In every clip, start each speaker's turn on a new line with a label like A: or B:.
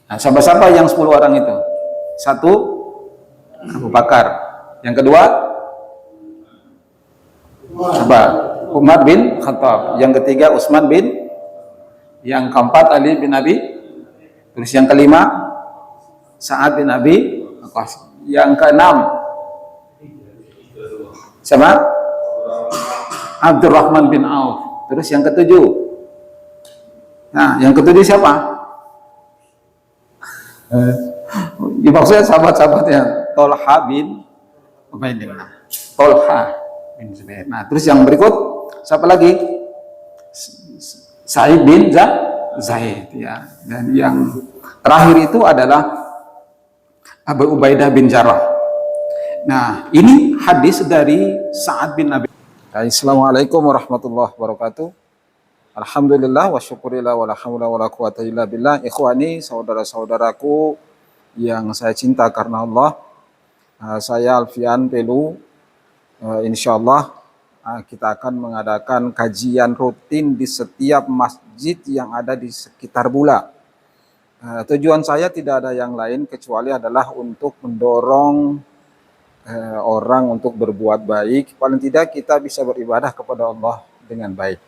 A: Nah, siapa-siapa yang 10 orang itu? Satu, Abu Bakar. Yang kedua, apa? Umar bin Khattab. Yang ketiga, Utsman bin. Yang keempat, Ali bin Abi. Terus yang kelima, Sa'ad bin Abi Waqqas. Yang keenam, siapa? Abdurrahman bin Auf. Terus yang ketujuh, nah yang ketujuh siapa? Maksudnya sahabat-sahabatnya Tolha bin Ubaidillah. Tolha bin Zubair. Nah terus yang berikut siapa lagi? Sa'id bin Zaid ya. Dan yang terakhir itu adalah Abu Ubaidah bin Jarrah. Nah ini hadis dari Sa'ad bin Abi. Assalamualaikum warahmatullahi wabarakatuh. Alhamdulillah wa syukurillah wa la haula wa la quwata illa billah. Ikhwani, saudara-saudaraku yang saya cinta karena Allah, saya Alfian Pelu. Insyaallah kita akan mengadakan kajian rutin di setiap masjid yang ada di sekitar Bula. Tujuan saya tidak ada yang lain kecuali adalah untuk mendorong orang untuk berbuat baik. Paling tidak kita bisa beribadah kepada Allah dengan baik.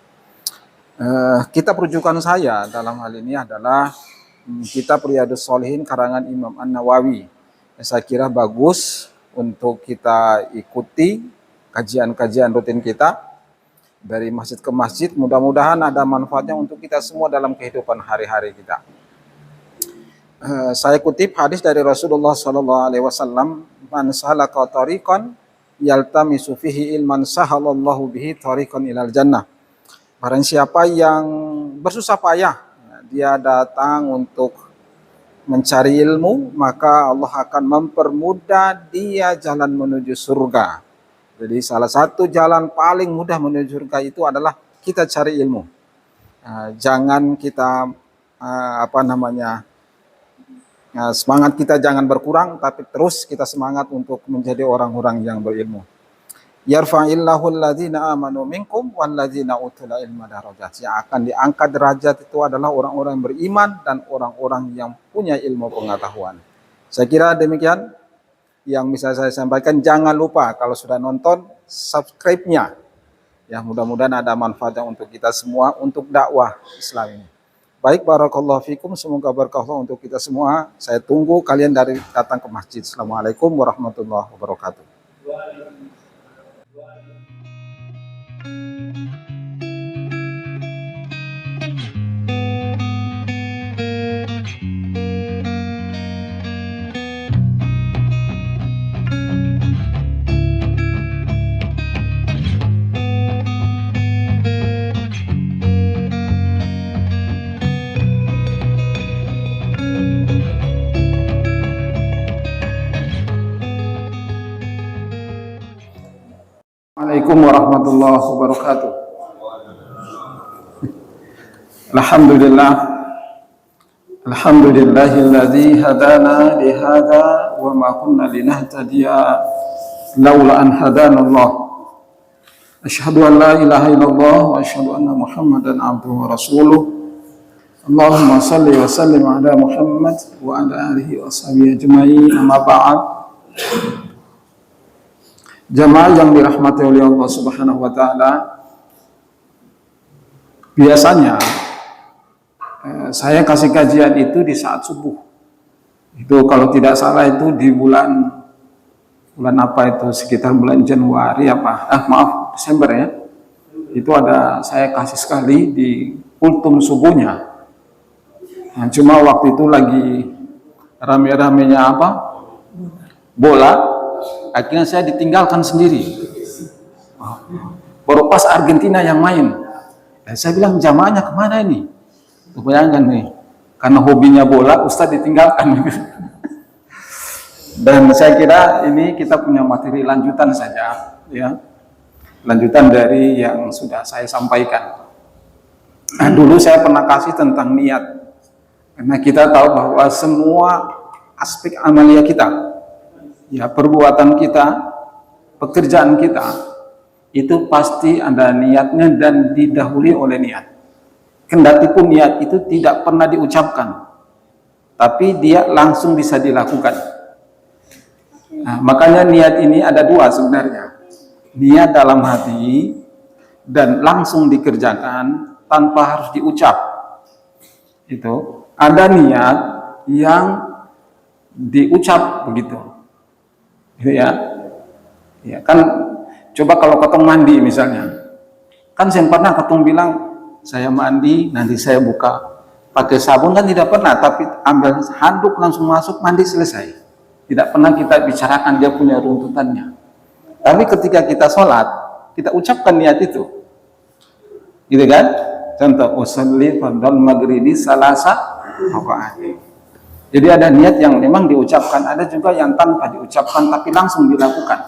A: Kitab rujukan saya dalam hal ini adalah kitab Riyadhus Shalihin karangan Imam An-Nawawi. Saya kira bagus untuk kita ikuti kajian-kajian rutin kita dari masjid ke masjid. Mudah-mudahan ada manfaatnya untuk kita semua dalam kehidupan hari-hari kita. Saya kutip hadis dari Rasulullah SAW, "Man salaka tariqan yaltamisu fihi ilman sahalallahu bihi tariqan ilal jannah." Barang siapa yang bersusah payah, dia datang untuk mencari ilmu, maka Allah akan mempermudah dia jalan menuju surga. Jadi salah satu jalan paling mudah menuju surga itu adalah kita cari ilmu. Jangan kita semangat kita jangan berkurang, tapi terus kita semangat untuk menjadi orang-orang yang berilmu. Yarfa'illahu alladzina amanu minkum walladzina utul ilma darajat. Yang akan diangkat derajat itu adalah orang-orang yang beriman dan orang-orang yang punya ilmu pengetahuan. Saya kira demikian yang bisa saya sampaikan. Jangan lupa kalau sudah nonton, subscribe-nya. Ya, mudah-mudahan ada manfaatnya untuk kita semua untuk dakwah Islam ini. Baik, barakallahu fikum, semoga berkah untuk kita semua. Saya tunggu kalian dari datang ke masjid. Assalamualaikum warahmatullahi wabarakatuh. Assalamualaikum warahmatullahi wabarakatuh. Alhamdulillah. Alhamdulillahilladzi hadana li hadza wa ma kunna linahtadiya laula an hadanallah. Asyhadu an la ilaha illallah wa asyhadu anna Muhammadan abduhu wa rasuluh. Allahumma shalli wa sallim ala Muhammad wa ala alihi wa sahbihi ajma'in. Amma ba'd. Jamaah yang dirahmati oleh Allah Subhanahu wa taala, biasanya saya kasih kajian itu di saat subuh. Itu kalau tidak salah itu di bulan apa itu, sekitar bulan Januari Desember ya. Itu ada saya kasih sekali di kultum subuhnya. Nah, cuma waktu itu lagi rame-ramenya bola. Akhirnya saya ditinggalkan sendiri. Baru pas Argentina yang main. Dan saya bilang, jamaahnya kemana ini? Tuh, bayangkan nih, karena hobinya bola, Ustadz ditinggalkan. Dan saya kira ini kita punya materi lanjutan saja, ya, lanjutan dari yang sudah saya sampaikan. Nah, dulu saya pernah kasih tentang niat, karena kita tahu bahwa semua aspek amalia kita, ya, perbuatan kita, pekerjaan kita, itu pasti ada niatnya dan didahului oleh niat. Kendati pun niat itu tidak pernah diucapkan. tapi dia langsung bisa dilakukan. Nah, makanya niat ini ada dua sebenarnya. Niat dalam hati dan langsung dikerjakan tanpa harus diucap. Itu ada niat yang diucap begitu. Gitu ya. Ya kan, coba kalau ketong mandi misalnya. Kan saya pernah ketong bilang saya mandi, nanti saya buka pakai sabun, kan tidak pernah, tapi ambil handuk langsung masuk mandi selesai. Tidak pernah kita bicarakan dia punya runtutannya. Tapi ketika kita sholat, kita ucapkan niat itu, gitu kan? Contoh, usolli fardhal maghribi salasa rakaat. Jadi ada niat yang memang diucapkan, ada juga yang tanpa diucapkan tapi langsung dilakukan.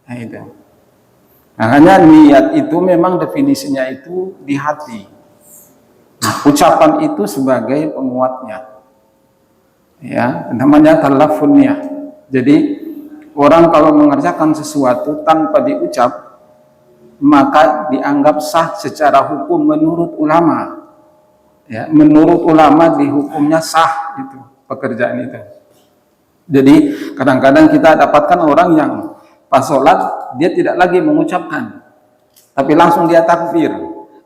A: Nah itu. Makanya niat itu memang definisinya itu di hati. Nah, ucapan itu sebagai penguatnya. Ya, namanya talaffun niyah. Jadi orang kalau mengerjakan sesuatu tanpa diucap, maka dianggap sah secara hukum menurut ulama. Ya, menurut ulama di hukumnya sah itu pekerjaan itu. Jadi kadang-kadang kita dapatkan orang yang pas sholat dia tidak lagi mengucapkan, tapi langsung dia takbir,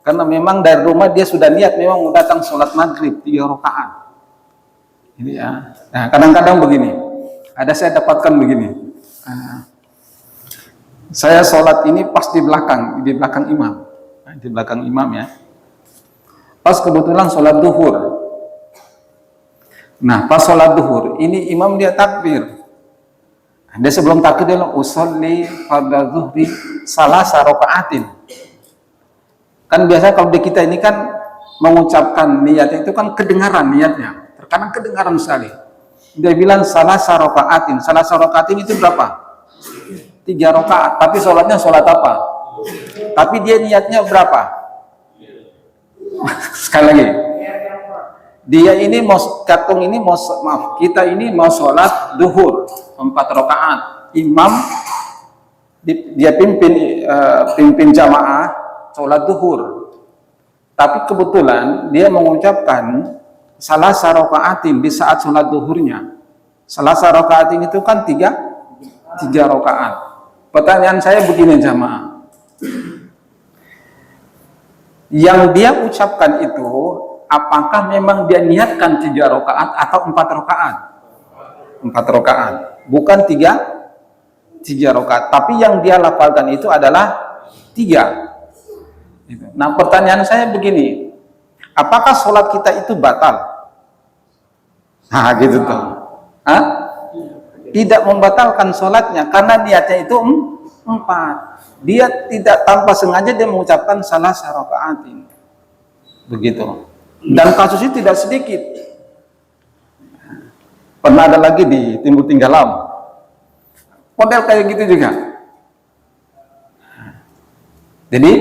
A: karena memang dari rumah dia sudah niat memang mau datang sholat maghrib 3 rakaat. Ini ya. Nah kadang-kadang begini, ada saya dapatkan begini. Saya sholat ini pas di belakang imam, di belakang imam ya. Pas kebetulan sholat duhur. Nah pas sholat duhur ini imam dia takbir. Dia sebelum takbir dia usolli fardhu zuhri salasa rakaatin. Kan biasa kalau di kita ini kan mengucapkan niat itu kan kedengaran niatnya. Terkadang kedengaran sekali. Dia bilang salasa rakaatin. Salasa rakaatin itu berapa? 3 rakaat. Tapi sholatnya sholat apa? Tapi dia niatnya berapa? Sekali lagi. Dia ini kita ini mau sholat duhur 4 rakaat. Imam dia pimpin jamaah sholat duhur. Tapi kebetulan dia mengucapkan salasa rakaatin di saat sholat duhurnya. Salasa rakaatin itu kan 3 rakaat. Pertanyaan saya begini jamaah. Yang dia ucapkan itu, apakah memang dia niatkan 3 rakaat atau 4 rakaat? 4 rakaat, bukan 3 rakaat. Tapi yang dia lafalkan itu adalah 3. Nah pertanyaan saya begini, apakah sholat kita itu batal? Nah gitu tuh. Hah? Tidak membatalkan sholatnya karena niatnya itu 4. Dia tidak tanpa sengaja dia mengucapkan salasa rakaatin. Begitu. Dan kasusnya tidak sedikit. Pernah ada lagi di Timur Tinggalam. Model kayak gitu juga. Jadi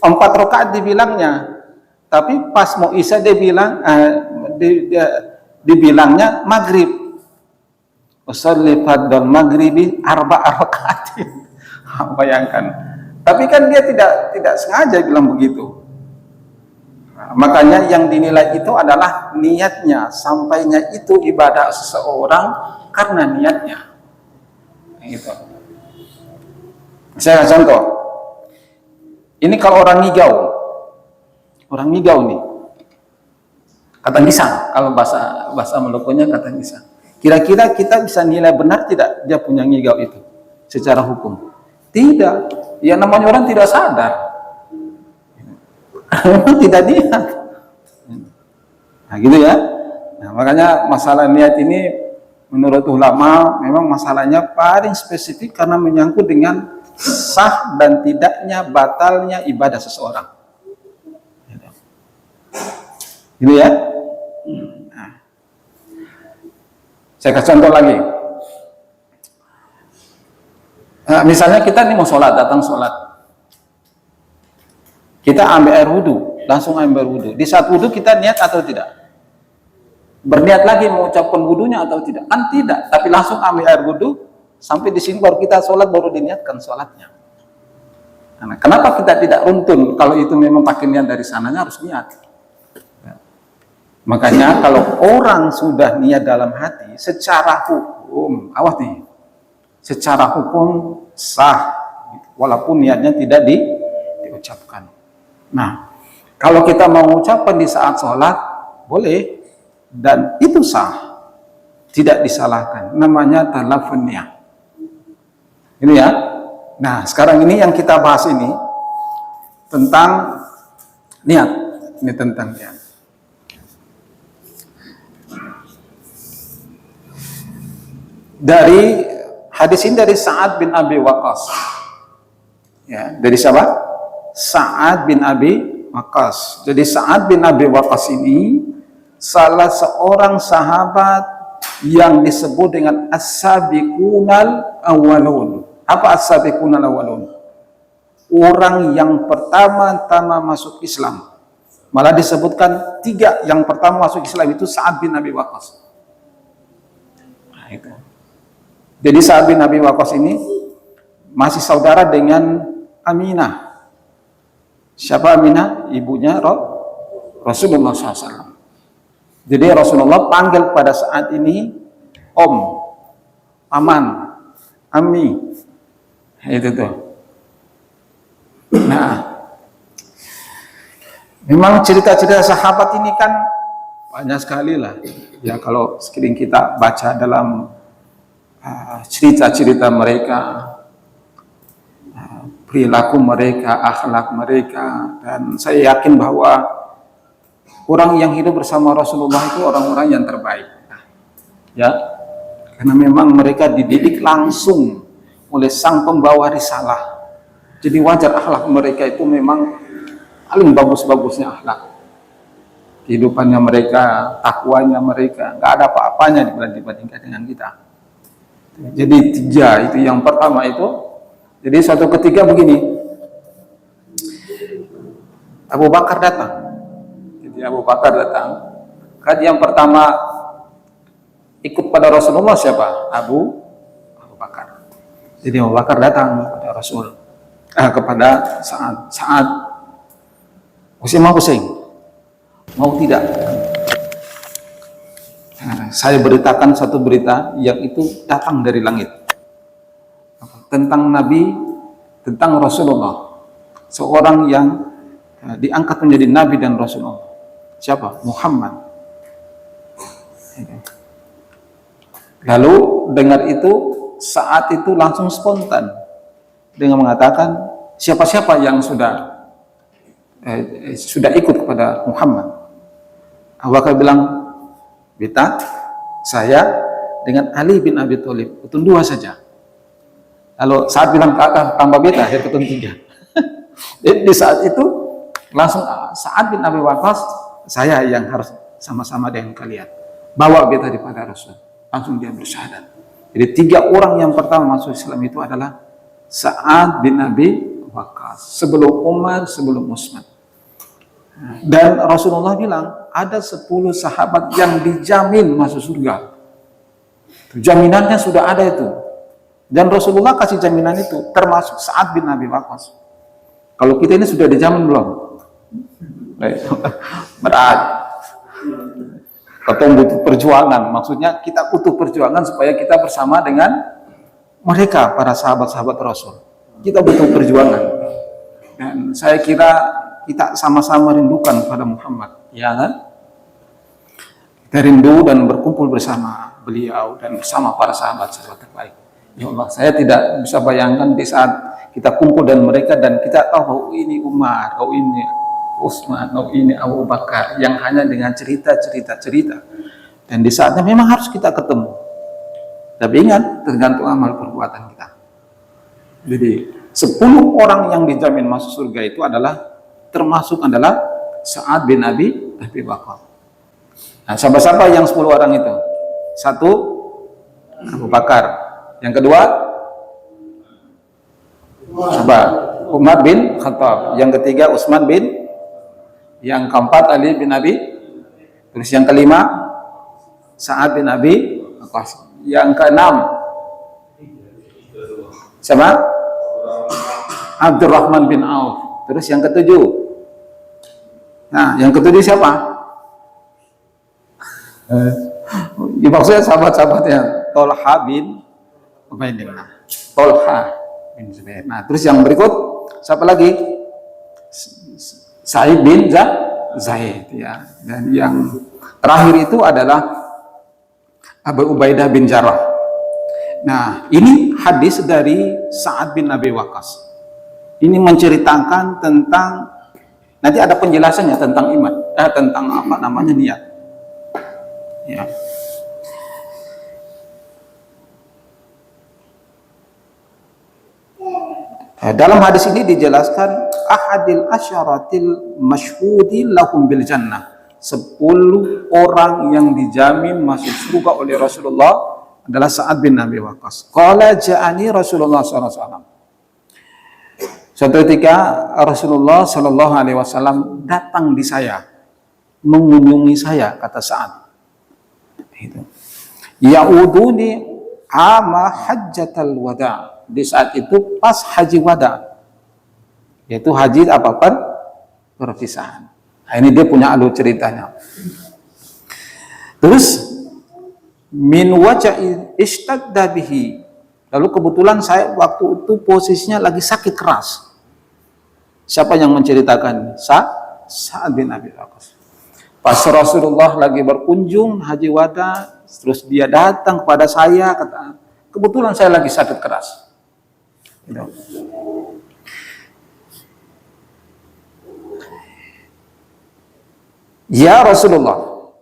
A: 4 rakaat dibilangnya, tapi pas mau isya dia bilang dibilangnya maghrib. Usolli fardhal maghribi 4 rakaatin. Bayangkan. Tapi kan dia tidak sengaja bilang begitu. Nah, makanya yang dinilai itu adalah niatnya, sampainya itu ibadah seseorang karena niatnya. Gitu. Saya contoh. Ini kalau orang ngigau nih, kata ngisang. Kalau bahasa Molokonya kata ngisang. Kira-kira kita bisa nilai benar tidak dia punya ngigau itu secara hukum? Tidak. Ya namanya orang tidak sadar. Memang tidak niat. Nah gitu ya. Nah, makanya masalah niat ini menurut ulama memang masalahnya paling spesifik karena menyangkut dengan sah dan tidaknya batalnya ibadah seseorang. Gitu ya. Nah. Saya kasih contoh lagi. Nah, misalnya kita ini mau datang sholat. Kita ambil air wudhu, langsung ambil wudhu. Di saat wudhu kita niat atau tidak? Berniat lagi mengucapkan wudhunya atau tidak? Kan tidak, tapi langsung ambil air wudhu, sampai di sini baru kita sholat, baru diniatkan sholatnya. Nah, kenapa kita tidak runtun? Kalau itu memang pakai niat dari sananya harus niat. Makanya kalau orang sudah niat dalam hati, secara hukum, awas nih, secara hukum sah, walaupun niatnya tidak diucapkan. Nah, kalau kita mau mengucapkan di saat sholat, boleh, dan itu sah, tidak disalahkan. Namanya talafun niat. Ini ya. Nah, sekarang ini yang kita bahas ini tentang niat. Ini tentang niat. Dari hadis ini dari Sa'ad bin Abi Waqqas. Ya, dari siapa? Sa'ad bin Abi Waqqas. Jadi Sa'ad bin Abi Waqqas ini salah seorang sahabat yang disebut dengan as-sabiqunal awwalun. Apa as-sabiqunal awwalun? Orang yang pertama-tama masuk Islam. Malah disebutkan 3 yang pertama masuk Islam itu Sa'ad bin Abi Waqqas. Nah, itu. Jadi Sa'ad bin Abi Waqqas ini masih saudara dengan Aminah. Siapa Aminah? Ibunya Rasulullah SAW. Jadi Rasulullah panggil pada saat ini Om, Paman, Ami. Itu tuh. Nah, memang cerita-cerita sahabat ini kan banyak sekali lah. Ya kalau sekalian kita baca dalam cerita-cerita mereka, perilaku mereka, akhlak mereka, dan saya yakin bahwa orang yang hidup bersama Rasulullah itu orang-orang yang terbaik. Ya, karena memang mereka dididik langsung oleh sang pembawa risalah. Jadi wajar akhlak mereka itu memang paling bagus-bagusnya akhlak. Kehidupannya mereka, takwanya mereka, nggak ada apa-apanya dibandingkan dengan kita. Jadi 3 itu yang pertama itu. Jadi suatu ketika begini, Abu Bakar datang. Jadi Abu Bakar datang. Kan yang pertama ikut pada Rasulullah siapa? Abu Bakar. Jadi Abu Bakar datang kepada Rasul, kepada Sa'ad. Pusing, mau tidak? Saya beritakan satu berita yang itu datang dari langit tentang Nabi, tentang Rasulullah, seorang yang diangkat menjadi Nabi dan Rasulullah. Siapa? Muhammad. Lalu dengar itu, saat itu langsung spontan dengan mengatakan siapa-siapa yang sudah ikut kepada Muhammad. Abu Bakar bilang, "Beta, saya dengan Ali bin Abi Thalib, ketun 2 saja." Lalu saat bilang kakak tambah beta, akhir ketun 3. Jadi di saat itu langsung Sa'ad bin Abi Waqqas, saya yang harus sama-sama dengan kalian. Bawa beta daripada Rasul. Langsung dia bersyahadat. Jadi 3 orang yang pertama masuk Islam itu adalah Sa'ad bin Abi Waqqas. Sebelum Umar, sebelum Utsman. Dan Rasulullah bilang ada 10 sahabat yang dijamin masuk surga. Jaminannya sudah ada itu. Dan Rasulullah kasih jaminan itu, termasuk Sa'ad bin Abi Waqqas. Kalau kita ini sudah dijamin belum? Berat. Kita butuh perjuangan. Maksudnya kita butuh perjuangan supaya kita bersama dengan mereka, para sahabat-sahabat Rasul. Kita butuh perjuangan. Dan saya kira kita sama-sama rindukan pada Muhammad, ya kan? Kita rindu dan berkumpul bersama beliau dan bersama para sahabat-sahabat terbaik. Ya Allah, saya tidak bisa bayangkan di saat kita kumpul dan mereka dan kita tahu bahwa ini Umar, oh ini Utsman, oh ini Abu Bakar, yang hanya dengan cerita. Dan di saatnya memang harus kita ketemu. Tapi ingat, tergantung amal perbuatan kita. Jadi 10 orang yang dijamin masuk surga itu termasuk adalah Sa'ad bin Abi Waqqas. Nah, siapa-siapa yang 10 orang itu? 1, Abu Bakar. Yang kedua, Umar bin Khattab. Yang ketiga, Utsman bin. Yang keempat, Ali bin Abi. Terus yang kelima, Sa'ad bin Abi Waqqas. Yang keenam, siapa? Abdurrahman bin Auf. Terus yang ketujuh, nah yang ketujuh siapa? Maksudnya sahabat-sahabatnya Tolha bin Ubaidillah. Tolha bin Zubair. Nah, terus yang berikut siapa lagi? Sa'id bin Zaid ya. Dan yang terakhir itu adalah Abu Ubaidah bin Jarrah. Nah, ini hadis dari Sa'ad bin Abi Waqqas. Ini menceritakan tentang, nanti ada penjelasannya tentang iman, tentang apa namanya niat. Ya. Dalam hadis ini dijelaskan ahadil asyaratil masyhudi lahum bil jannah. 10 orang yang dijamin masuk surga oleh Rasulullah adalah Sa'ad bin Abi Waqqas. Qala ja'ani Rasulullah sallallahu alaihi wasallam. Suatu ketika Rasulullah sallallahu alaihi wasallam datang di saya, mengunjungi saya, kata Sa'ad. Itu. Ya'uduni ama hajjatal wada'. Di saat itu pas haji wada, yaitu haji apa perpisahan. Nah, ini dia punya alur ceritanya. Terus min waja'i ishtadda bihi. Lalu kebetulan saya waktu itu posisinya lagi sakit keras. Siapa yang menceritakan? Sa'ad bin Abi Waqqas. Pas Rasulullah lagi berkunjung haji wada, terus dia datang kepada saya, kata, kebetulan saya lagi sakit keras. Ya Rasulullah,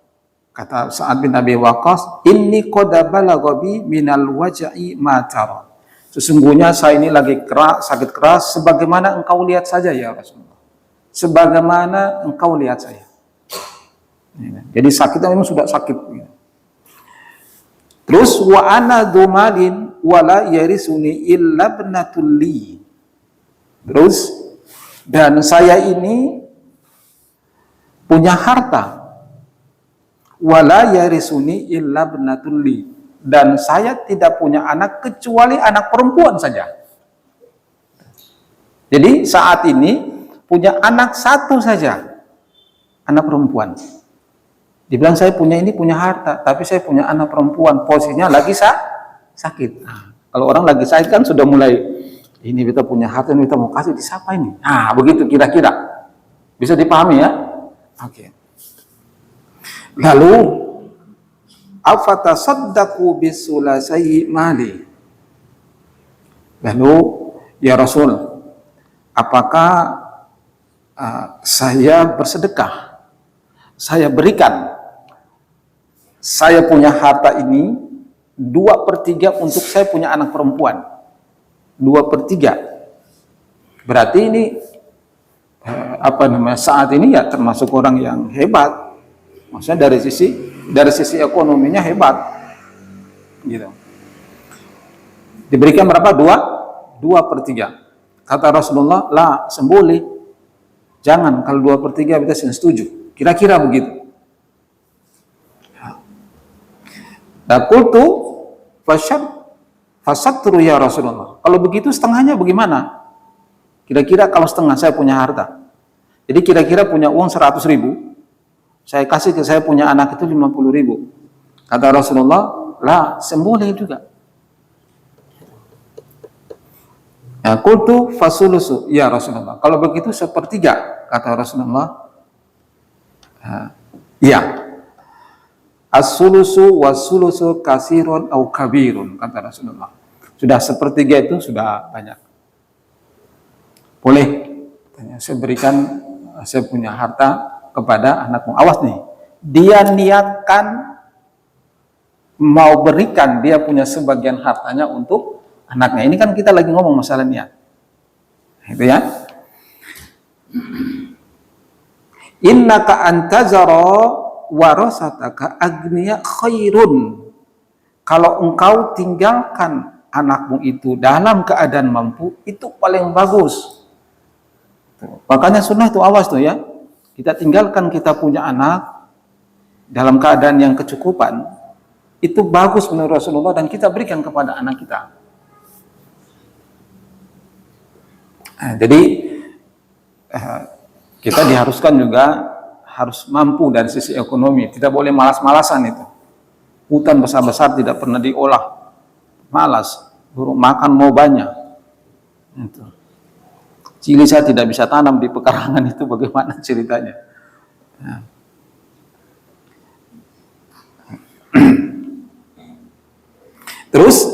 A: kata Sa'ad bin Abi Waqqas, inni qad balagha bi minal waja'i ma tara. Sesungguhnya saya ini lagi sakit keras sebagaimana engkau lihat saja ya Rasulullah. Sebagaimana engkau lihat saya. Jadi sakitnya memang sudah sakit. Terus wa ana dumalin wala yarisuni illa ibnatul li. Terus dan saya ini punya harta, wala yarisuni illa ibnatul li, dan saya tidak punya anak kecuali anak perempuan saja. Jadi saat ini punya anak satu saja, anak perempuan. Dibilang saya punya harta, tapi saya punya anak perempuan, posisinya lagi sakit. Nah, kalau orang lagi sakit kan sudah mulai, ini kita punya harta, ini kita mau kasih di siapa ini? Nah, begitu kira-kira. Bisa dipahami ya? Oke. Lalu afatasaddaqu bisulasai mali. Lalu ya Rasul, apakah saya bersedekah? Saya berikan. Saya punya harta ini 2/3 untuk saya punya anak perempuan. 2/3. Berarti ini saat ini ya termasuk orang yang hebat. Maksudnya dari sisi ekonominya hebat. Gitu. Diberikan berapa? 2/3. Kata Rasulullah, "La, semboleh. Jangan, kalau 2/3 kita setuju." Kira-kira begitu. Qultu fasatru ya Rasulullah. Kalau begitu setengahnya bagaimana? Kira-kira kalau setengah saya punya harta. Jadi kira-kira punya uang 100.000. Saya kasih ke saya punya anak itu 50.000. Kata Rasulullah, lah semboleh juga. Qultu fasulusu ya Rasulullah. Kalau begitu 1/3 kata Rasulullah. Iya. As-sulusu was-sulusu kasirun au kabirun, kata Rasulullah. Sudah 1/3 itu sudah banyak. Boleh. Saya berikan, saya punya harta kepada anakmu. Awas nih. Dia niatkan mau berikan, dia punya sebagian hartanya untuk anaknya. Ini kan kita lagi ngomong masalah niat. Itu ya. Innaka antazara warasataka agniya khairun. Kalau engkau tinggalkan anakmu itu dalam keadaan mampu, itu paling bagus. Makanya sunnah itu awas tuh ya. Kita tinggalkan kita punya anak dalam keadaan yang kecukupan, itu bagus menurut Rasulullah, dan kita berikan kepada anak kita. Nah, jadi kita diharuskan juga harus mampu dari sisi ekonomi, tidak boleh malas-malasan itu. Hutan besar-besar tidak pernah diolah, malas, burung makan mau banyak. Itu. Cili saya tidak bisa tanam di pekarangan itu, bagaimana ceritanya? Ya. Terus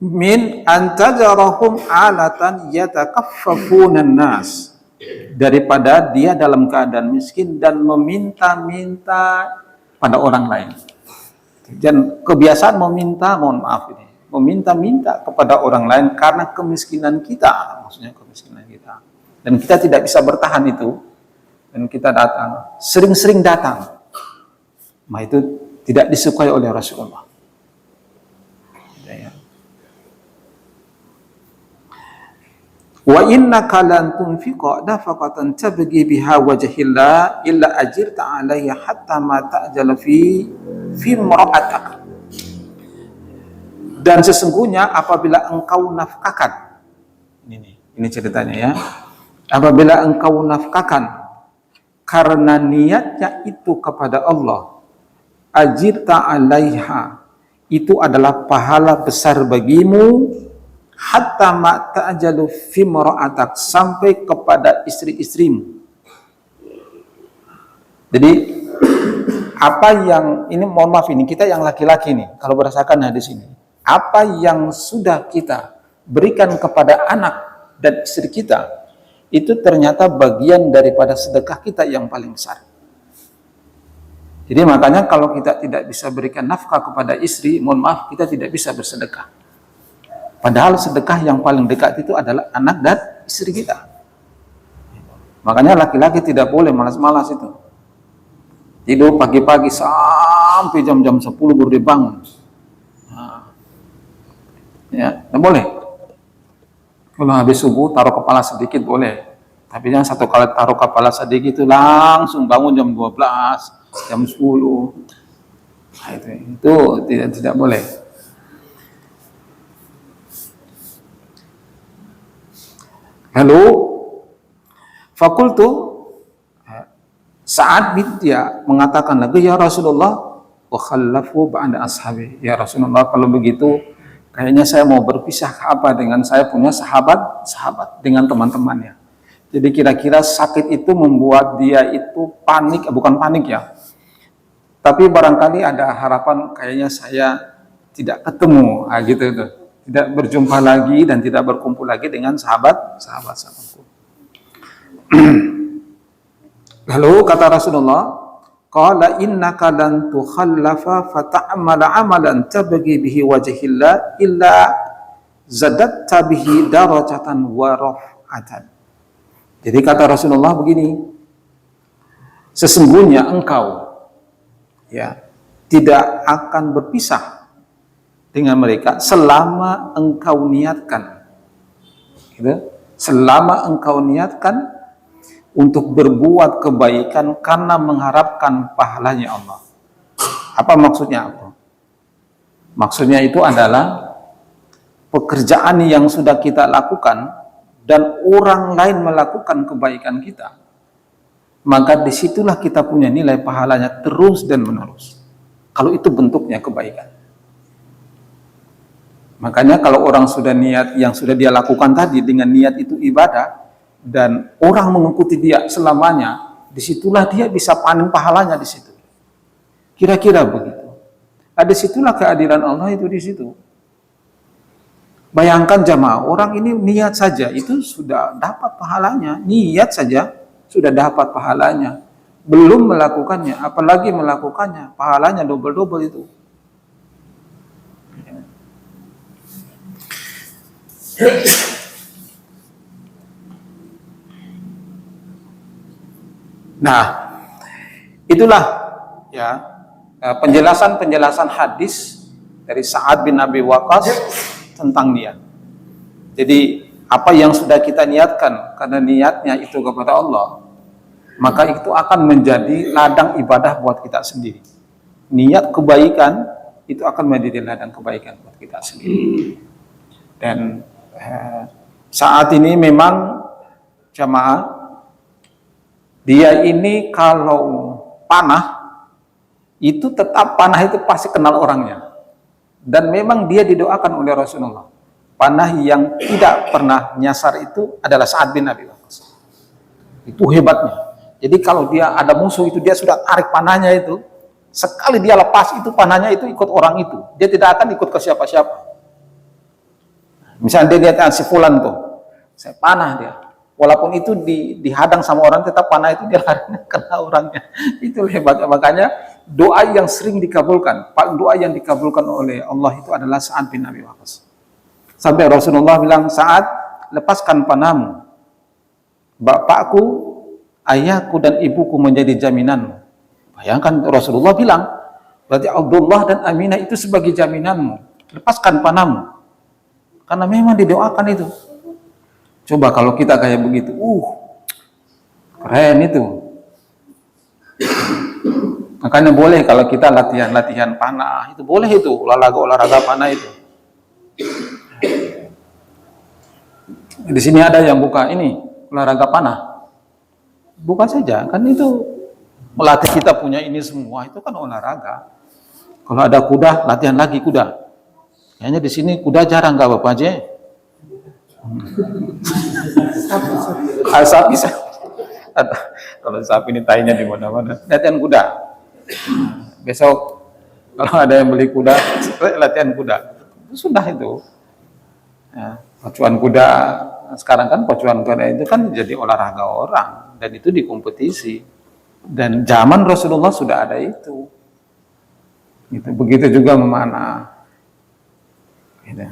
A: min antajarahum alatan yatakaffafunan nas, daripada dia dalam keadaan miskin dan meminta-minta pada orang lain. Dan kebiasaan meminta, mohon maaf ini, meminta-minta kepada orang lain karena kemiskinan kita, maksudnya kemiskinan kita. Dan kita tidak bisa bertahan itu, dan kita datang, sering-sering datang. Nah itu tidak disukai oleh Rasulullah. Wa innaka lan tunfiqa nafaqatan tabghi biha wajhillah illa ajirta 'alayha hatta ma ta'jala fi imra'atak. Dan sesungguhnya apabila engkau nafkahkan, ini ceritanya ya, apabila engkau nafkahkan karena niatnya itu kepada Allah, ajirta 'alaiha, itu adalah pahala besar bagimu, hatta ma ta'jalu fi mar'atak, sampai kepada istri-istrimu. Jadi apa yang ini, mohon maaf ini kita yang laki-laki nih, kalau berdasarkan hadis ini, apa yang sudah kita berikan kepada anak dan istri kita, itu ternyata bagian daripada sedekah kita yang paling besar. Jadi makanya kalau kita tidak bisa berikan nafkah kepada istri, mohon maaf, kita tidak bisa bersedekah. Padahal sedekah yang paling dekat itu adalah anak dan istri kita. Makanya laki-laki tidak boleh malas-malas itu. Tidur pagi-pagi sampai jam-jam 10 baru dibangun. Nah, ya, tidak boleh. Kalau habis subuh taruh kepala sedikit boleh. Tapi jangan satu kali taruh kepala sedikit itu langsung bangun jam 12, jam 10. Nah, itu tidak boleh. Lalu fakultu, Sa'ad bin dia mengatakan lagi, ya Rasulullah, wa khallafu ba'da ashabi. Ya Rasulullah, kalau begitu kayaknya saya mau berpisah apa dengan saya punya sahabat dengan teman-temannya. Jadi kira-kira sakit itu membuat dia itu panik, bukan panik ya, tapi barangkali ada harapan kayaknya saya tidak ketemu, gitu tuh. Tidak berjumpa lagi dan tidak berkumpul lagi dengan sahabatku. Lalu kata Rasulullah, qala innaka lan tukhallafa fata'amala amalan tabghi bihi wajhillah illa zadatta bihi darajatan wa raf'atan. Jadi kata Rasulullah begini, sesungguhnya engkau ya tidak akan berpisah dengan mereka selama engkau niatkan, gitu? Selama engkau niatkan untuk berbuat kebaikan karena mengharapkan pahalanya Allah. Apa maksudnya? Maksudnya itu adalah pekerjaan yang sudah kita lakukan dan orang lain melakukan kebaikan kita, maka disitulah kita punya nilai pahalanya terus dan menerus. Kalau itu bentuknya kebaikan. Makanya kalau orang sudah niat yang sudah dia lakukan tadi dengan niat itu ibadah dan orang mengikuti dia selamanya, disitulah dia bisa panen pahalanya di situ. Kira-kira begitu. Ada situlah keadilan Allah itu di situ. Bayangkan jamaah, orang ini niat saja itu sudah dapat pahalanya, niat saja sudah dapat pahalanya. Belum melakukannya, apalagi melakukannya, pahalanya double-double itu. Nah, itulah ya penjelasan hadis dari Sa'ad bin Abi Waqqas tentang niat. Jadi apa yang sudah kita niatkan karena niatnya itu kepada Allah, maka itu akan menjadi ladang ibadah buat kita sendiri. Niat kebaikan itu akan menjadi ladang kebaikan buat kita sendiri. Dan saat ini memang jamaah, dia ini kalau panah, itu tetap panah itu pasti kenal orangnya. Dan memang dia didoakan oleh Rasulullah. Panah yang tidak pernah nyasar itu adalah Sa'ad bin Abi Waqqas. Itu hebatnya. Jadi kalau dia ada musuh itu, dia sudah tarik panahnya itu, sekali dia lepas itu panahnya itu ikut orang itu. Dia tidak akan ikut ke siapa-siapa. Misalnya dia lihat si fulan tuh, saya panah dia. Walaupun itu dihadang sama orang, tetap panah itu dia larinya kena orangnya. Itu hebatnya. Makanya doa yang sering dikabulkan, doa yang dikabulkan oleh Allah itu adalah Sa'ad bin Abi Waqqas. Sampai Rasulullah bilang, Sa'ad, lepaskan panahmu. Bapakku, ayahku dan ibuku menjadi jaminanmu. Bayangkan Rasulullah bilang, berarti Abdullah dan Aminah itu sebagai jaminanmu. Lepaskan panahmu. Karena memang didoakan itu. Coba kalau kita kayak begitu, keren itu. Makanya boleh kalau kita latihan panah, itu boleh itu, olahraga panah itu. Di sini ada yang buka ini, olahraga panah. Buka saja, kan itu melatih kita punya ini semua, itu kan olahraga. Kalau ada kuda, latihan lagi kuda. Kayaknya di sini kuda jarang, nggak Bapak aja. Sapi. Kalau sapi ini tainya di mana-mana. Latihan kuda. Besok kalau ada yang beli kuda, latihan kuda. Sudah itu. Ya, pacuan kuda sekarang kan pacuan kuda itu kan jadi olahraga orang dan itu di kompetisi. Dan zaman Rasulullah sudah ada itu. Gitu. Begitu juga memanah. Gitu.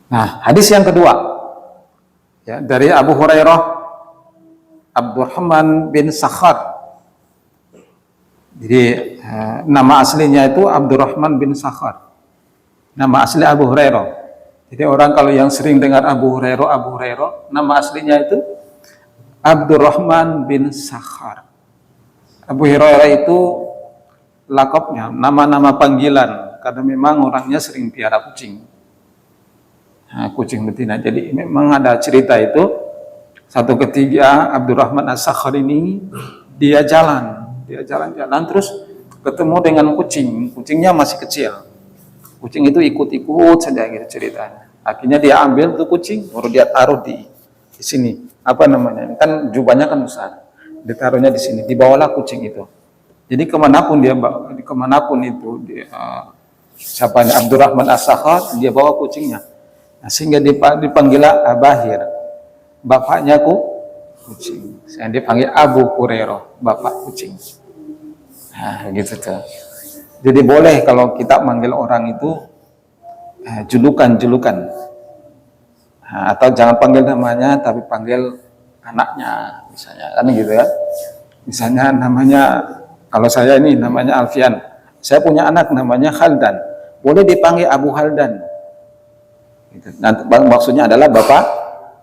A: Nah, hadis yang kedua ya, dari Abu Hurairah, Abdurrahman bin Sakhar. Jadi nama aslinya itu Abdurrahman bin Sakhar. Nama asli Abu Hurairah. Jadi orang kalau yang sering dengar Abu Hurairah, nama aslinya itu Abdurrahman bin Sakhar. Abu Hurairah itu lakopnya, nama-nama panggilan, karena memang orangnya sering piara kucing. Nah, kucing betina. Jadi memang ada cerita itu, satu ketika Abdurrahman As-Sakhar ini dia jalan terus ketemu dengan kucingnya masih kecil. Kucing itu ikut-ikut saja gitu ceritanya. Akhirnya dia ambil tuh kucing, baru dia taruh di sini. Apa namanya? Kan jubahnya kan besar. Ditaruhnya di sini, dibawalah kucing itu. Jadi kemanapun itu siapanya Abdurrahman As-Sakhar, dia bawa kucingnya. Nah, sehingga dipanggillah Abahir, bapaknya kucing. Saya dipanggil Abu Hurairah, bapak kucing. Nah, gitu tuh. Jadi boleh kalau kita manggil orang itu julukan. Nah, atau jangan panggil namanya, tapi panggil anaknya, misalnya, kan gitu ya. Misalnya namanya, kalau saya ini namanya Alfian, saya punya anak namanya Khaldan, boleh dipanggil Abu Haldan. Gitu. Nanti maksudnya adalah Bapak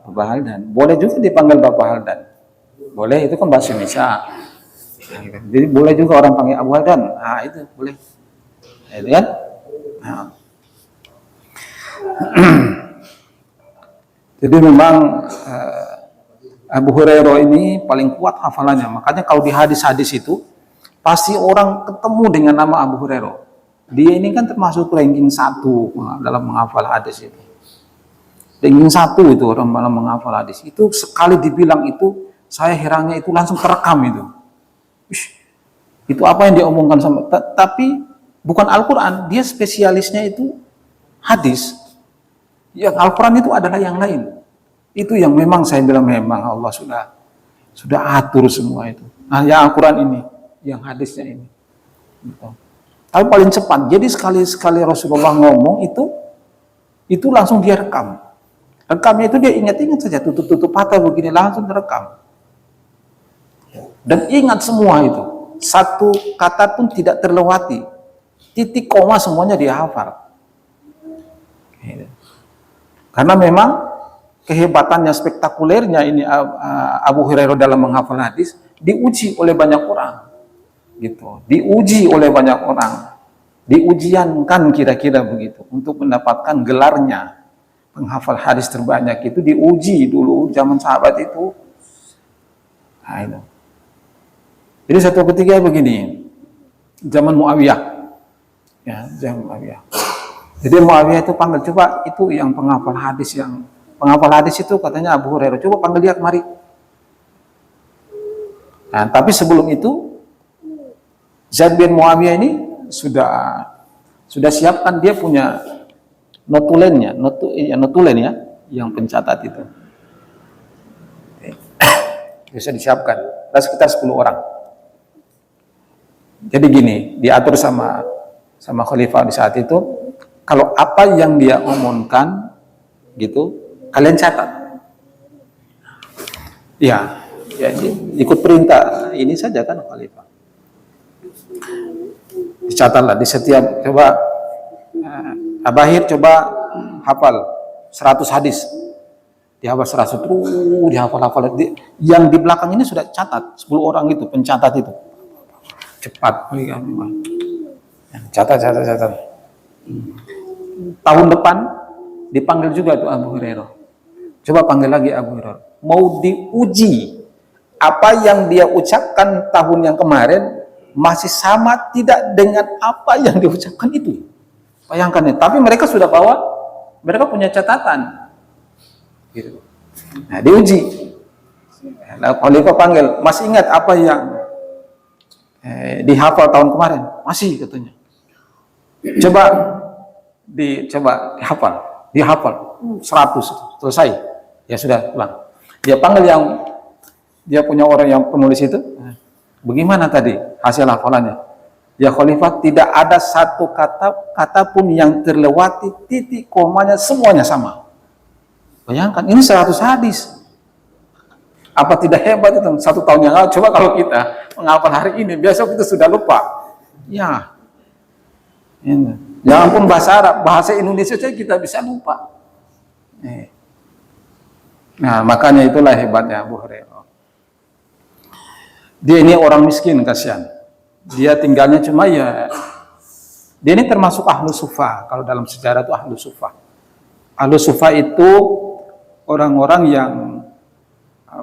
A: Haldan. Boleh juga dipanggil Bapak Haldan. Boleh, itu kan bahasa Indonesia. Nah, gitu. Jadi boleh juga orang panggil Abu Haldan. Nah, itu boleh. Nah, itu kan? Nah. Jadi memang Abu Hurairah ini paling kuat hafalannya. Makanya kalau di hadis-hadis itu pasti orang ketemu dengan nama Abu Hurairah. Dia ini kan termasuk ranking 1 dalam menghafal hadis itu. Ranking 1 itu orang dalam menghafal hadis. Itu sekali dibilang itu, saya herannya itu langsung terekam itu. Itu apa yang dia omongkan sama. Tapi bukan Al-Quran, dia spesialisnya itu hadis. Yang Al-Quran itu adalah yang lain. Itu yang memang saya bilang memang Allah sudah atur semua itu. Nah, yang Al-Quran ini, yang hadisnya ini. Gitu. Tapi paling cepat. Jadi sekali Rasulullah ngomong itu langsung dia rekam. Rekamnya itu dia ingat-ingat saja, tutup mata begini langsung direkam. Dan ingat semua itu. Satu kata pun tidak terlewati. Titik koma semuanya dia hafal. Gitu. Karena memang kehebatannya, spektakulernya ini Abu Hurairah dalam menghafal hadis diuji oleh banyak orang. Gitu. Diuji oleh banyak orang. Diujiankan kira-kira begitu untuk mendapatkan gelarnya penghafal hadis terbanyak itu diuji dulu zaman sahabat itu. Nah, itu. Jadi satu ketika begini, zaman Muawiyah, ya zaman Muawiyah. Jadi Muawiyah itu panggil, coba itu yang penghafal hadis itu katanya Abu Hurairah, coba panggil dia kemari. Nah, tapi sebelum itu Zaid bin Muawiyah ini sudah siapkan, dia punya notulen ya, yang pencatat itu. Bisa disiapkan. Ada sekitar 10 orang. Jadi gini, diatur sama khalifah di saat itu, kalau apa yang dia omongkan gitu, kalian catat. Ya, ikut perintah ini saja kan khalifah. Dicatatlah di setiap, coba Abahir coba hafal 100 hadis. Dihafal 100 terus dihafal. Yang di belakang ini sudah catat, 10 orang itu pencatat itu. Cepat. Catat. Tahun depan dipanggil juga tuh Abu Hurairah. Coba panggil lagi Abu Hurairah. Mau diuji apa yang dia ucapkan tahun yang kemarin masih sama tidak dengan apa yang diucapkan itu. Bayangkan ya. Tapi mereka sudah bawa, mereka punya catatan. Gitu. Nah, diuji. Nah, khalifah panggil, masih ingat apa yang dihafal tahun kemarin? Masih katanya. Coba dihafal 100 selesai. Ya sudah, pulang. Dia panggil dia punya orang yang penulis itu. Bagaimana tadi hasil hafalannya? Ya khalifah, tidak ada satu kata pun yang terlewati, titik komanya semuanya sama. Bayangkan, ini 100 hadis. Apa tidak hebat itu? 1 tahun yang lalu, coba kalau kita menghafal hari ini, besok itu sudah lupa. Ya. Ini. Jangan pun bahasa Arab, bahasa Indonesia saja kita bisa lupa. Nah, makanya itulah hebatnya Abu Hurairah. Dia ini orang miskin, kasihan. Dia tinggalnya cuma dia ini termasuk ahlu sufa. Kalau dalam sejarah itu ahlu sufa. Ahlu sufa itu orang-orang yang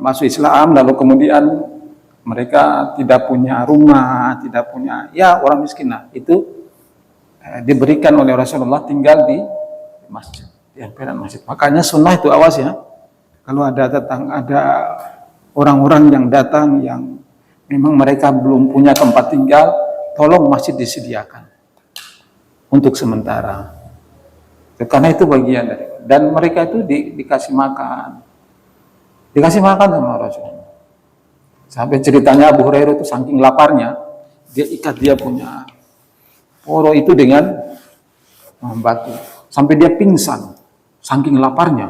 A: masuk Islam lalu kemudian mereka tidak punya rumah, tidak punya, ya orang miskin. Nah, itu diberikan oleh Rasulullah tinggal di masjid, di emperan masjid. Makanya sunnah itu, awas ya. Kalau ada orang-orang yang datang yang memang mereka belum punya tempat tinggal, tolong masjid disediakan untuk sementara. Karena itu bagian dari, dan mereka itu dikasih makan sama Rasulullah. Sampai ceritanya Abu Hurairah itu saking laparnya, dia ikat dia punya poro itu dengan batu, sampai dia pingsan, saking laparnya,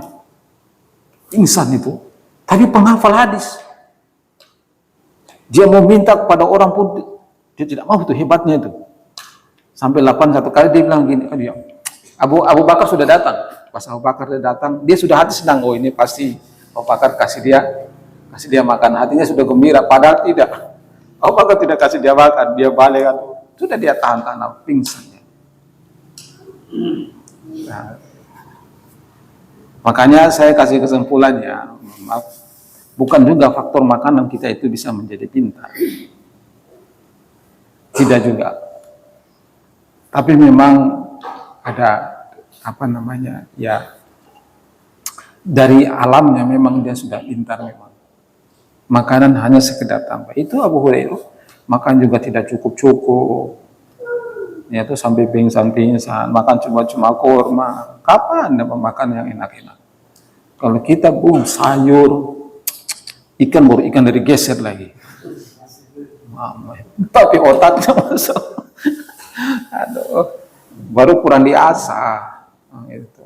A: pingsan itu. Tapi penghafal hadis. Dia mau minta kepada orang pun dia tidak mau, itu hebatnya itu. Sampai 81 kali dia bilang gini, Abu Bakar sudah datang. Pas Abu Bakar datang, dia sudah hati sedang, oh ini pasti Abu Bakar kasih dia makan. Hatinya sudah gembira, padahal tidak. Abu Bakar tidak kasih dia makan, dia balik, sudah dia tahan pingsan. Nah, makanya saya kasih kesimpulannya, maaf, bukan juga faktor makanan kita itu bisa menjadi pintar. Tidak juga. Tapi memang ada ya dari alamnya memang dia sudah pintar memang. Makanan hanya sekedar tambah. Itu Abu Hurairah makan juga tidak cukup. Ya itu sampai pingsan, makan cuma kurma. Kapan dapat makan yang enak-enak? Kalau kita sayur, ikan dari geser lagi. Tapi otaknya masuk. Aduh, baru kurang diasah. Gitu.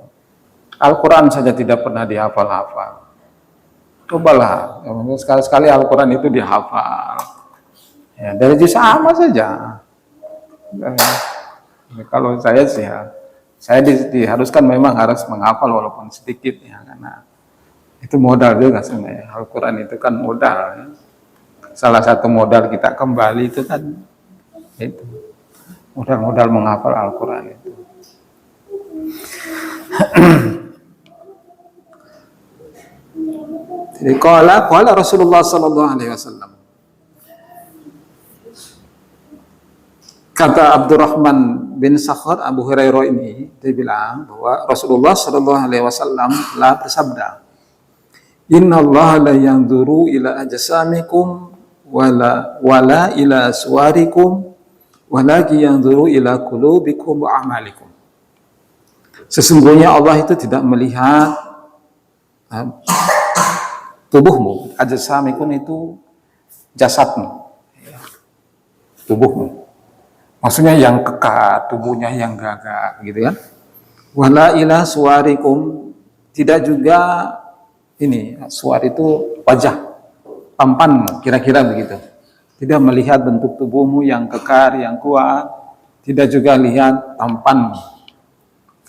A: Al-Quran saja tidak pernah dihafal-hafal. Cobalah, sekali-sekali Al-Quran itu dihafal. Ya, dari juz sama saja. Kalau saya sih ya, saya diharuskan memang harus menghafal walaupun sedikit ya, karena itu modal juga sebenarnya. Al-Quran itu kan modal. Ya. Salah satu modal kita kembali itu kan itu modal menghafal Al-Quran itu. Jadi qala Rasulullah sallallahu alaihi wasallam. Kata Abdurrahman bin Sakhar Abu Hurairah ini, dia bilang bahwa Rasulullah sallallahu alaihi wasallam telah bersabda, "Inna Allah la yanzuru ila ajsamikum wala ila suwarikum walaki yanzuru ila qulubikum wa a'malikum." Sesungguhnya Allah itu tidak melihat tubuhmu. Ajsamikum itu jasadmu, tubuhmu. Maksudnya yang kekar, tubuhnya yang gagah, gitu kan? Wala ila suwarikum, tidak juga ini, suar itu wajah, tampanmu, kira-kira begitu. Tidak melihat bentuk tubuhmu yang kekar, yang kuat, tidak juga lihat tampanmu,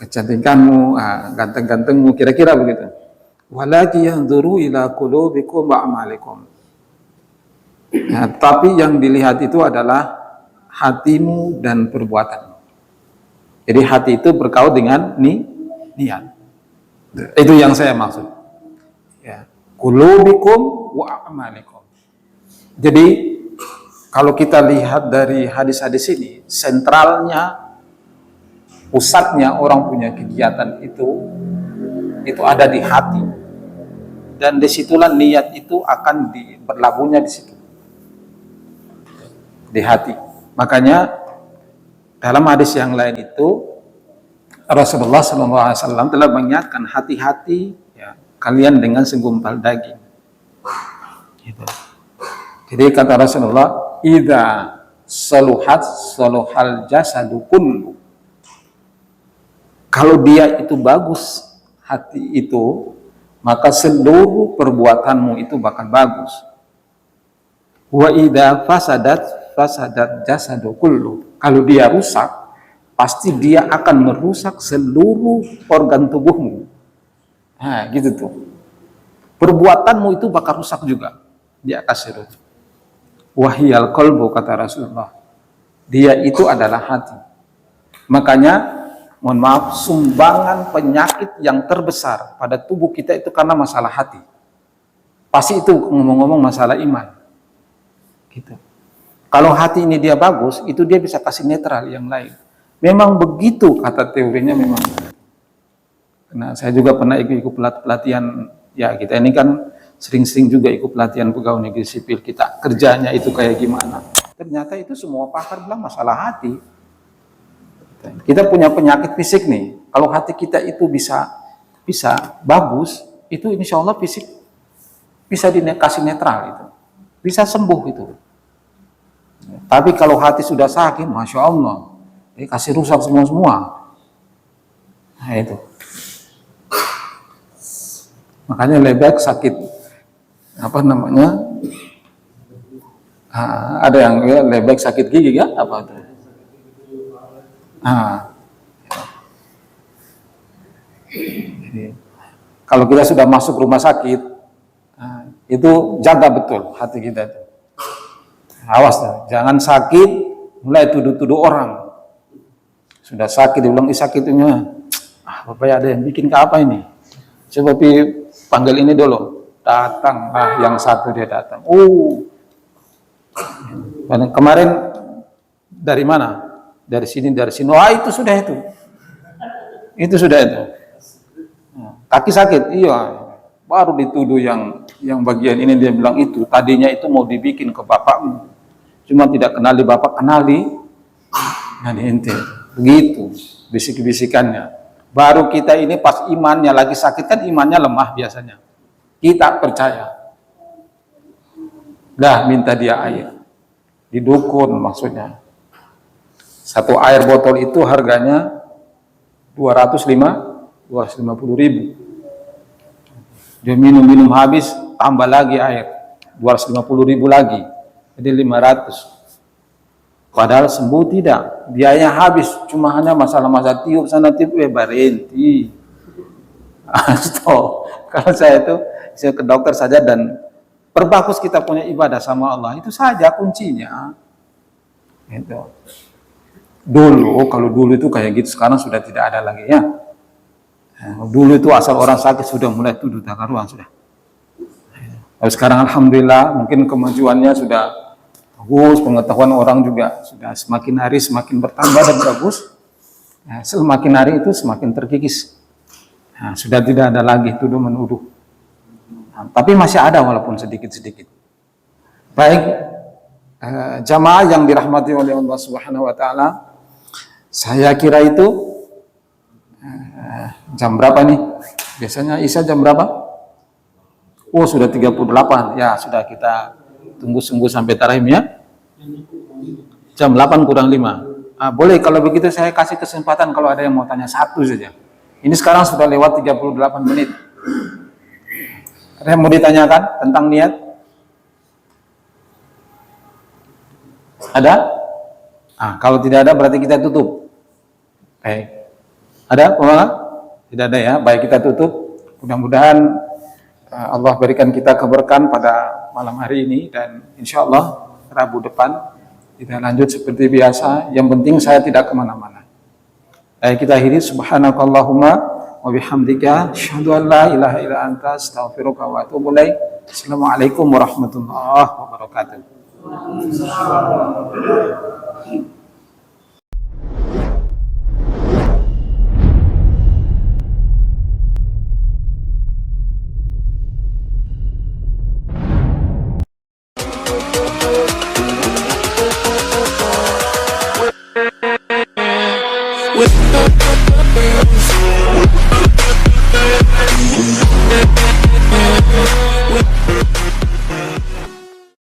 A: kecantikanmu, ganteng-gantengmu, kira-kira begitu. Walaki yanzuru ila qulubikum wa a'malikum. Nah, tapi yang dilihat itu adalah hatimu dan perbuatanmu. Jadi hati itu berkait dengan niat. Itu yang saya maksud. Ya, qulubikum wa a'malikum. Jadi kalau kita lihat dari hadis-hadis ini, sentralnya, pusatnya orang punya kegiatan itu ada di hati. Dan disitulah niat itu akan berlabuhnya di situ. Di hati. Makanya dalam hadis yang lain itu Rasulullah SAW telah mengingatkan, hati-hati ya, kalian dengan segumpal daging. Gitu. Jadi kata Rasulullah, "Idza saluhat saluhal jasadu kullu." Kalau dia itu bagus, hati itu, maka seluruh perbuatanmu itu bakal bagus. Wa idza fasadat jasadu kullu. Kalau dia rusak, pasti dia akan merusak seluruh organ tubuhmu. Nah, gitu tuh. Perbuatanmu itu bakal rusak juga. Dia kasih rujuk. Wahyal qalbu, kata Rasulullah. Dia itu adalah hati. Makanya, mohon maaf, sumbangan penyakit yang terbesar pada tubuh kita itu karena masalah hati. Pasti itu ngomong-ngomong masalah iman. Gitu. Kalau hati ini dia bagus, itu dia bisa kasih netral yang lain. Memang begitu kata teorinya memang. Nah, saya juga pernah ikut pelatihan, ya kita ini kan sering-sering juga ikut pelatihan pegawai negeri sipil, kita kerjanya itu kayak gimana. Ternyata itu semua pakar bilang masalah hati. Kita punya penyakit fisik nih, kalau hati kita itu bisa bagus, itu insya Allah fisik bisa dikasih netral itu. Bisa sembuh itu. Tapi kalau hati sudah sakit, Masya Allah, kasih rusak semua. Nah itu. Makanya lebih baik sakit, apa namanya, ada yang lebih baik sakit gigi kan, apa itu? Jadi, kalau kita sudah masuk rumah sakit, itu jaga betul hati kita itu. Awas, jangan sakit, mulai tuduh-tuduh orang. Sudah sakit, dibilang sakitnya, Bapak ada yang bikin ke apa ini? Coba panggil ini dulu. Datang, yang satu dia datang. Kemarin dari mana? Dari sini. Wah, itu sudah itu. Itu sudah itu. Kaki sakit, iya. Baru dituduh yang bagian ini, dia bilang itu. Tadinya itu mau dibikin ke bapakmu. Cuma tidak kenali bapak, kenali. Nah, ente. Begitu bisik-bisikannya. Baru kita ini pas imannya lagi sakit, kan imannya lemah biasanya. Kita percaya. Dah minta dia air. Didukun maksudnya. Satu air botol itu harganya 250.000. Dia minum habis, tambah lagi air. 250.000 lagi. Jadi 500. Padahal sembuh tidak. Biaya habis. Cuma hanya masalah tiup sana tiup, berhenti. Kalau saya ke dokter saja dan perbagus kita punya ibadah sama Allah. Itu saja kuncinya. Gitu. Kalau dulu itu kayak gitu, sekarang sudah tidak ada lagi ya. Dulu itu asal orang sakit sudah mulai tuduh takaruan sudah. Tapi sekarang alhamdulillah mungkin kemajuannya sudah bagus, pengetahuan orang juga sudah semakin hari semakin bertambah dan bagus. Nah, semakin hari itu semakin terkikis. Nah, sudah tidak ada lagi tuduh menuduh. Nah, tapi masih ada walaupun sedikit-sedikit. Baik, jamaah yang dirahmati oleh Allah Subhanahu wa taala, saya kira itu jam berapa nih? Biasanya Isya jam berapa? Oh, sudah 38. Ya, sudah kita tunggu sampai tarawih ya. Jam 8 kurang 5. Boleh kalau begitu saya kasih kesempatan kalau ada yang mau tanya satu saja. Ini sekarang sudah lewat 38 menit. Ada yang mau ditanyakan tentang niat? Ada? Kalau tidak ada berarti kita tutup. Baik. Ada? Tidak ada ya. Baik, kita tutup. Mudah-mudahan Allah berikan kita keberkahan pada malam hari ini dan insya Allah Rabu depan kita lanjut seperti biasa. Yang penting saya tidak kemana-mana. Kita akhiri subhanakallahumma wa bihamdika asyhadu an la ilaha illa anta astaghfiruka wa atubu ilaik. Assalamualaikum warahmatullahi wabarakatuh. With